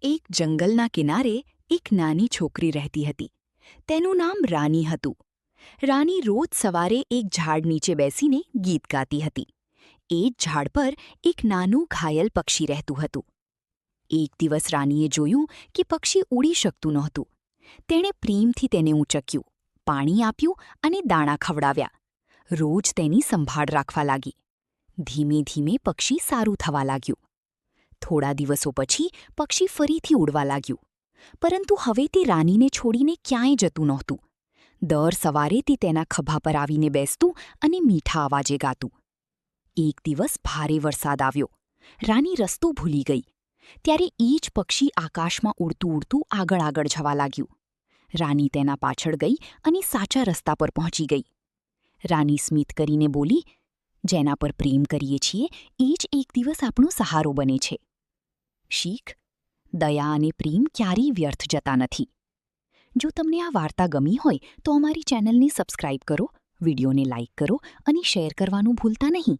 એક જંગલના કિનારે એક નાની છોકરી રહેતી હતી. તેનું નામ રાની હતું. રાની રોજ સવારે એક ઝાડ નીચે બેસીને ગીત ગાતી હતી. એ જ ઝાડ પર એક નાનું ઘાયલ પક્ષી રહેતું હતું. એક દિવસ રાનીએ જોયું કે પક્ષી ઉડી શકતું નહોતું. તેણે પ્રેમથી તેને ઊંચક્યું, પાણી આપ્યું અને દાણા ખવડાવ્યા. રોજ તેની સંભાળ રાખવા લાગી. ધીમે ધીમે પક્ષી સારું થવા લાગ્યું. થોડા દિવસો પછી પક્ષી ફરીથી ઉડવા લાગ્યું. પરંતુ હવે તે રાનીને છોડીને ક્યાંય જતું નહોતું. દર સવારે તે તેના ખભા પર આવીને બેસતું અને મીઠા અવાજે ગાતું. એક દિવસ ભારે વરસાદ આવ્યો. રાની રસ્તો ભૂલી ગઈ. ત્યારે એ જ પક્ષી આકાશમાં ઉડતું ઉડતું આગળ આગળ જવા લાગ્યું. રાની તેના પાછળ ગઈ અને સાચા રસ્તા પર પહોંચી ગઈ. રાની સ્મિત કરીને બોલી, જેના પર પ્રેમ કરીએ છીએ એ જ એક દિવસ આપણો સહારો બને છે. શીખ: દયા અને પ્રેમ ક્યારેય વ્યર્થ જતા નથી. જો તમને આ વાર્તા ગમી હોય તો અમારી ચેનલને સબસ્ક્રાઇબ કરો, વિડીયોને લાઇક કરો અને શેર કરવાનું ભૂલતા નહીં.